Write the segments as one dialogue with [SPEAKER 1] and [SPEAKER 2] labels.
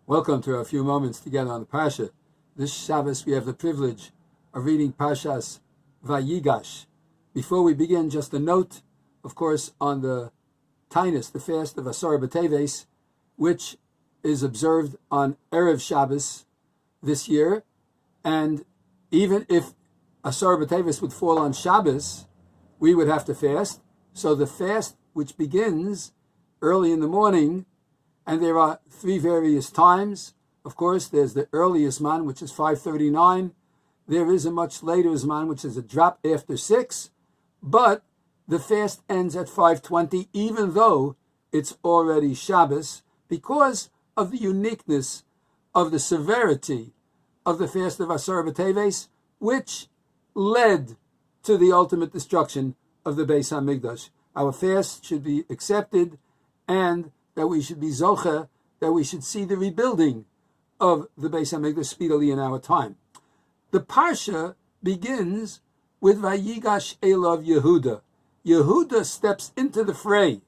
[SPEAKER 1] Welcome to a few moments together on the Parsha. This Shabbos we have the privilege of reading Parshas Vayigash. Before we begin, just a note, of course, on the Tainus, the fast of Asar B'Teves, which is observed on Erev Shabbos this year. And even if Asar B'Teves would fall on Shabbos, we would have to fast. So the fast, which begins early in the morning, and there are three various times. Of course, there's the earliest Zman, which is 5:39. There is a much later Zman, which is a drop after 6. But the fast ends at 5:20, even though it's already Shabbos, because of the uniqueness of the severity of the fast of Asar B'Teves, which led to the ultimate destruction of the Beis HaMikdash. Our fast should be accepted, and that we should be zoche, that we should see the rebuilding of the Beis HaMikdash speedily in our time. The Parsha begins with Vayigash Elav Yehuda. Yehuda steps into the fray,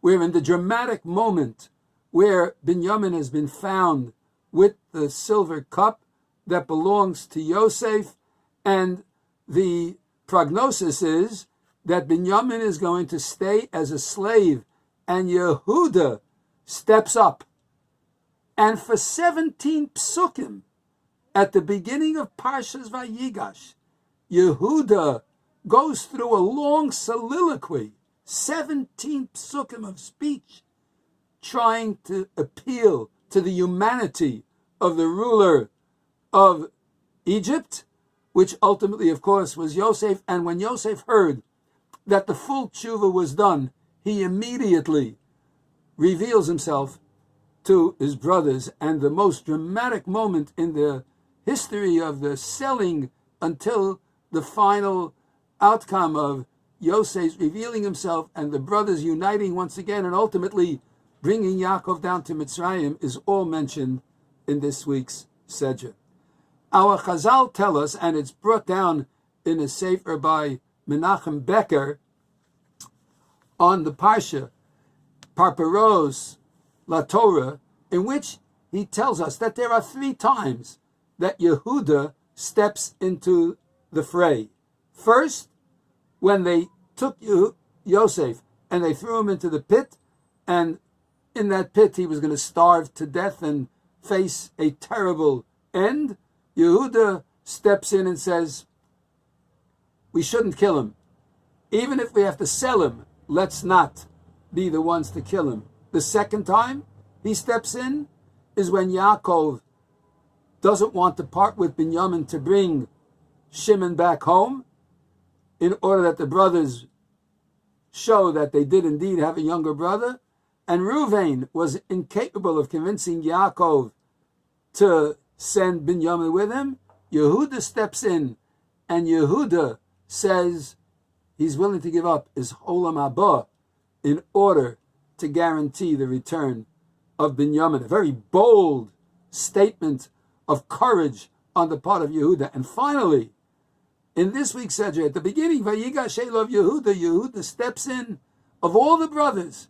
[SPEAKER 1] where in the dramatic moment where Binyamin has been found with the silver cup that belongs to Yosef, and the prognosis is that Binyamin is going to stay as a slave, and Yehuda steps up. And for 17 psukim, at the beginning of Parshas Vayigash, Yehuda goes through a long soliloquy, 17 psukim of speech, trying to appeal to the humanity of the ruler of Egypt, which ultimately, of course, was Yosef. And when Yosef heard that the full tshuva was done, he immediately reveals himself to his brothers. And the most dramatic moment in the history of the selling until the final outcome of Yosef revealing himself and the brothers uniting once again and ultimately bringing Yaakov down to Mitzrayim is all mentioned in this week's Sedra. Our Chazal tell us, and it's brought down in a sefer by Menachem Becker on the Parsha, Parparos La Torah, in which he tells us that there are 3 times that Yehuda steps into the fray. First, when they took Yosef and they threw him into the pit, and in that pit he was going to starve to death and face a terrible end, Yehuda steps in and says, we shouldn't kill him. Even if we have to sell him, let's not be the ones to kill him. The second time he steps in is when Yaakov doesn't want to part with Binyamin to bring Shimon back home, in order that the brothers show that they did indeed have a younger brother. And Reuven was incapable of convincing Yaakov to send Binyamin with him. Yehuda steps in, and Yehuda says he's willing to give up his Olam Haba in order to guarantee the return of Binyamin. A very bold statement of courage on the part of Yehuda. And finally, in this week's Sedra, at the beginning, Vayigash Elav Yehuda, Yehuda steps in of all the brothers,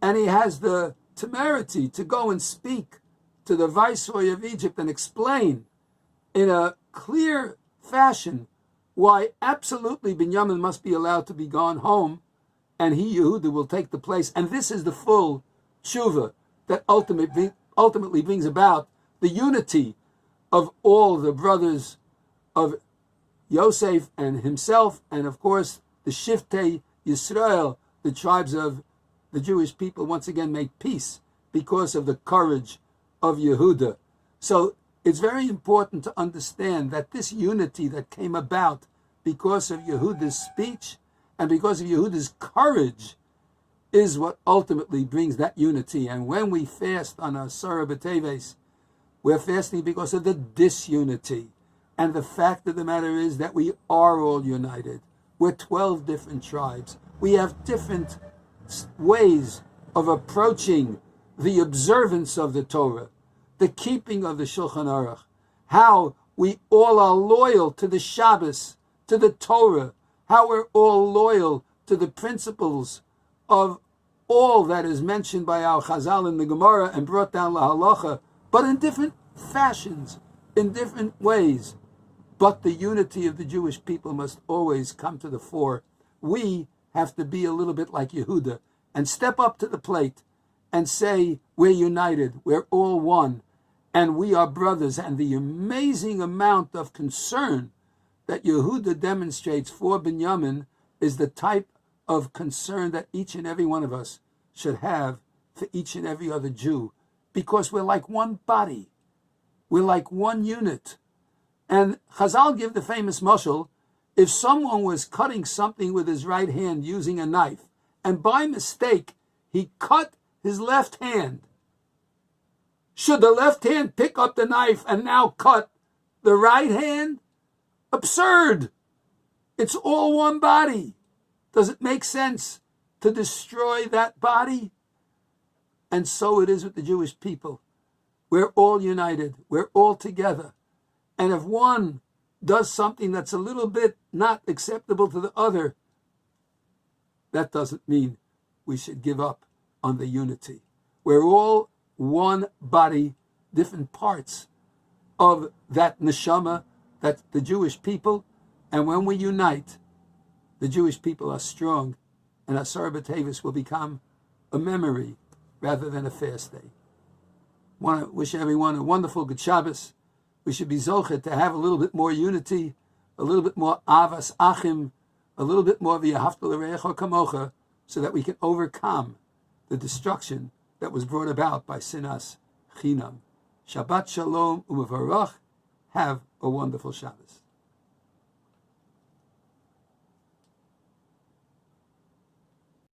[SPEAKER 1] and he has the temerity to go and speak to the viceroy of Egypt and explain in a clear fashion why absolutely Binyamin must be allowed to be gone home, and he, Yehuda, will take the place. And this is the full tshuva that ultimately brings about the unity of all the brothers of Yosef and himself, and of course the Shiftei Yisrael, the tribes of the Jewish people, once again make peace because of the courage of Yehuda. So it's very important to understand that this unity that came about because of Yehuda's speech and because of Yehuda's courage is what ultimately brings that unity. And when we fast on Asar B'Teves, we're fasting because of the disunity. And the fact of the matter is that we are all united. We're 12 different tribes. We have different ways of approaching the observance of the Torah, the keeping of the Shulchan Aruch, how we all are loyal to the Shabbos, to the Torah, how we're all loyal to the principles of all that is mentioned by our Chazal in the Gemara and brought down la halacha but in different fashions, in different ways. But the unity of the Jewish people must always come to the fore. We have to be a little bit like Yehuda and step up to the plate and say, we're united, we're all one, and we are brothers. And the amazing amount of concern that Yehuda demonstrates for Binyamin is the type of concern that each and every one of us should have for each and every other Jew, because we're like one body. We're like one unit. And Chazal give the famous mashal, if someone was cutting something with his right hand using a knife, and by mistake he cut his left hand, should the left hand pick up the knife and now cut the right hand? Absurd. It's all one body. Does it make sense to destroy that body? And so it is with the Jewish people. We're all united. We're all together. And if one does something that's a little bit not acceptable to the other, that doesn't mean we should give up on the unity. We're all one body, different parts of that neshama, that's the Jewish people. And when we unite, the Jewish people are strong, and Asar B'Tevis will become a memory rather than a fast day. I want to wish everyone a wonderful good Shabbos. We should be zochet to have a little bit more unity, a little bit more avas achim, a little bit more v'yahavta l're'echa kamocha, so that we can overcome the destruction that was brought about by sinas chinam. Shabbat shalom u'mevarach. Have a wonderful Shabbos.